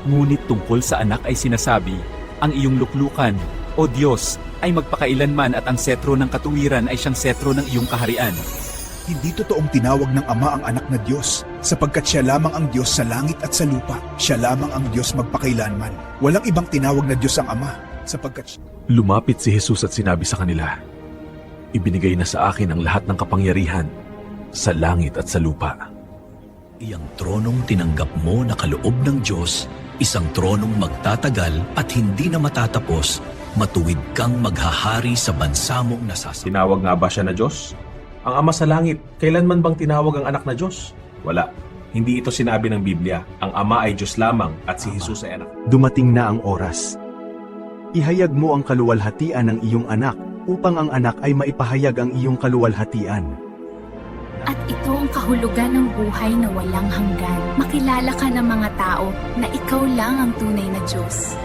Ngunit tungkol sa anak ay sinasabi, ang iyong luklukan, O Diyos, ay magpakailanman at ang setro ng katuwiran ay siyang setro ng iyong kaharian. Hindi totoong tinawag ng Ama ang anak na Diyos, sapagkat siya lamang ang Diyos sa langit at sa lupa. Siya lamang ang Diyos magpakailanman. Walang ibang tinawag na Diyos ang Ama, sapagkat Lumapit si Jesus at sinabi sa kanila, "Ibinigay na sa akin ang lahat ng kapangyarihan sa langit at sa lupa." Iyang tronong tinanggap mo na kaloob ng Diyos, isang tronong magtatagal at hindi na matatapos, matuwid kang maghahari sa bansa mong nasasama. Tinawag nga ba siya na Diyos? Ang Ama sa langit, kailanman bang tinawag ang anak na Diyos? Wala. Hindi ito sinabi ng Biblia. Ang Ama ay Diyos lamang at si Jesus ay anak. Dumating na ang oras. Ihayag mo ang kaluwalhatian ng iyong anak upang ang anak ay maipahayag ang iyong kaluwalhatian. At ito ang kahulugan ng buhay na walang hanggan. Makilala ka ng mga tao na ikaw lang ang tunay na Diyos.